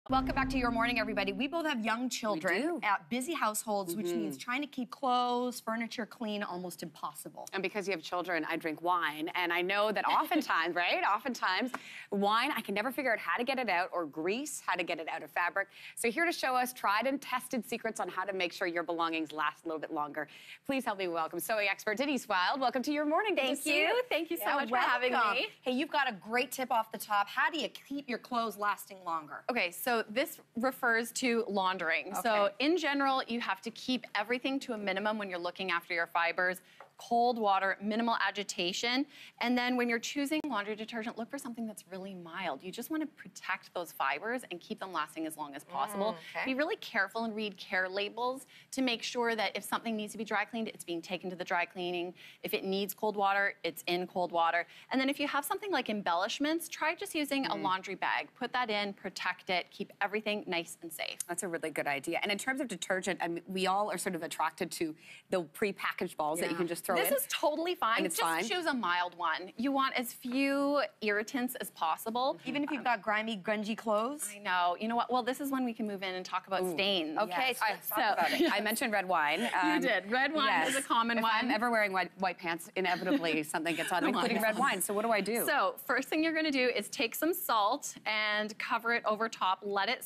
Welcome back to Your Morning, everybody. We both have young children at busy households, which means trying to keep clothes, furniture clean, almost impossible. And because you have children, I drink wine. And I know that oftentimes, oftentimes, wine, I can never figure out how to get it out, or grease, how to get it out of fabric. So here to show us tried and tested secrets on how to make sure your belongings last a little bit longer. Please help me welcome sewing expert Denise Wild. Welcome to Your Morning. Thank you. Thank you so much for having me. Hey, you've got a great tip off the top. How do you keep your clothes lasting longer? Okay, so this refers to laundering. So in general, you have to keep everything to a minimum when you're looking after your fibers. Cold water, minimal agitation. And then when you're choosing laundry detergent, look for something that's really mild. You just want to protect those fibers and keep them lasting as long as possible. Be really careful and read care labels to make sure that if something needs to be dry cleaned, it's being taken to the dry cleaning. If it needs cold water, it's in cold water. And then if you have something like embellishments, try just using a laundry bag. Put that in, protect it, keep everything nice and safe. That's a really good idea. And in terms of detergent, I mean, we all are sort of attracted to the pre-packaged balls that you can just throw in. This is totally fine. And it's just choose a mild one. You want as few irritants as possible. Even if you've got grimy, grungy clothes? I know. You know what? Well, this is when we can move in and talk about stains. Okay, so let's talk about it. I mentioned red wine. You did. Red wine is a common one. If I'm ever wearing white pants, inevitably something gets on, including red wine. So what do I do? So first thing you're going to do is take some salt and cover it over top. Let it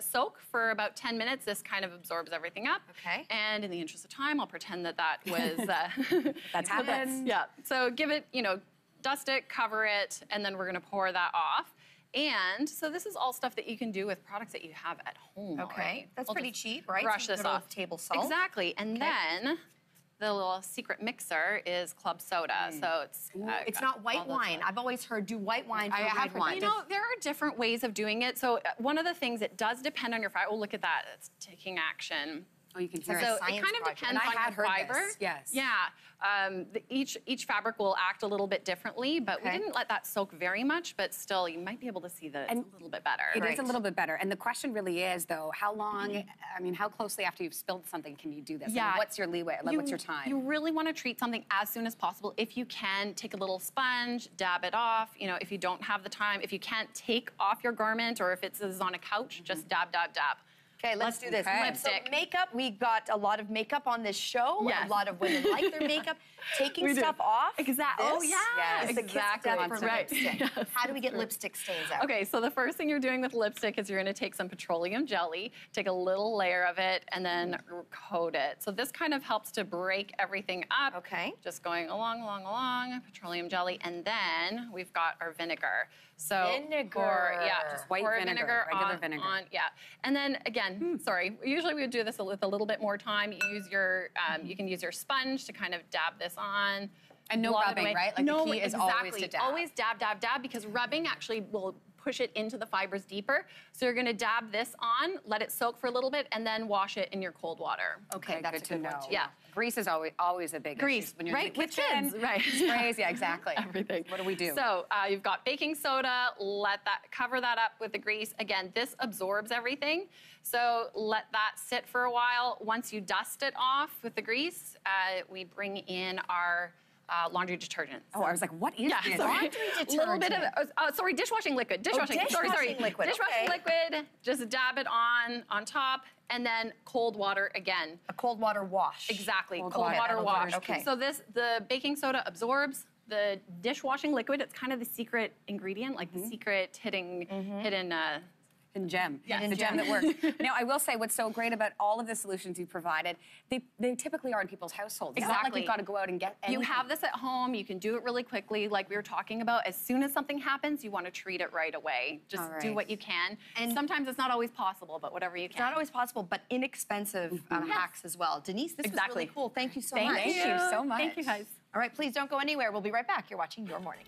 soak for about 10 minutes. This kind of absorbs everything up. Okay. And in the interest of time, I'll pretend that was... That's happens. Yeah. So give it, dust it, cover it, and then we're going to pour that off. And so this is all stuff that you can do with products that you have at home. Okay. That's pretty cheap, right? Brush this off. Table salt. Exactly. And then the little secret mixer is club soda. So it's not white wine. I've always heard do white wine for red wine. There are different ways of doing it. So one of the things, it does depend on your fiber. Oh, look at that. It's taking action. Oh, you can hear it. So it kind of depends on your fiber. Yes. Yeah. Each fabric will act a little bit differently, but we didn't let that soak very much, but still you might be able to see that it's a little bit better. It is a little bit better. And the question really is, though, how long, I mean, how closely after you've spilled something can you do this? Yeah. I mean, what's your leeway? What's your time? You really want to treat something as soon as possible. If you can, take a little sponge, dab it off. If you don't have the time, if you can't take off your garment, or if it's on a couch, just dab, dab, dab. Okay, let's do this. Lipstick. So makeup, we got a lot of makeup on this show. Yes. A lot of women like their makeup. Taking stuff off. Exactly. Oh, yeah. Is Exactly. Lipstick. Yes. How do we get lipstick stains out? Okay, so the first thing you're doing with lipstick is you're going to take some petroleum jelly, take a little layer of it, and then coat it. So this kind of helps to break everything up. Okay. Just going along, petroleum jelly, and then we've got our vinegar. So vinegar. Just white vinegar, regular vinegar. And then again, sorry, usually we would do this with a little bit more time. You use your, you can use your sponge to kind of dab this on. And no rubbing, right? Like the key is always to dab. Always dab, dab, dab, because rubbing actually will push it into the fibers deeper. So you're going to dab this on, let it soak for a little bit, and then wash it in your cold water. Okay, that's good to know. one too. Yeah. Grease is always a big issue when you're in the kitchen. With kids, right. Sprays, yeah, exactly. Everything. What do we do? So you've got baking soda, cover that up with the grease. Again, this absorbs everything. So let that sit for a while. Once you dust it off with the grease, we bring in our laundry detergent. Oh, I was like, what is this? Laundry detergent. A little bit of, dishwashing liquid. Dishwashing liquid. Dishwashing liquid, just dab it on top, and then cold water again. A cold water wash. Exactly, cold water wash. Okay. So the baking soda absorbs the dishwashing liquid. It's kind of the secret ingredient, like the secret hidden gem. Yeah, the gem that works. Now, I will say what's so great about all of the solutions you provided, they typically are in people's households. Exactly. It's not like you've got to go out and get anything. You have this at home. You can do it really quickly. Like we were talking about, as soon as something happens, you want to treat it right away. Just do what you can. And sometimes it's not always possible, but whatever you can. It's not always possible, but inexpensive hacks as well. Denise, this was really cool. Thank you so much. Thank you so much. Thank you, guys. All right, please don't go anywhere. We'll be right back. You're watching Your Morning.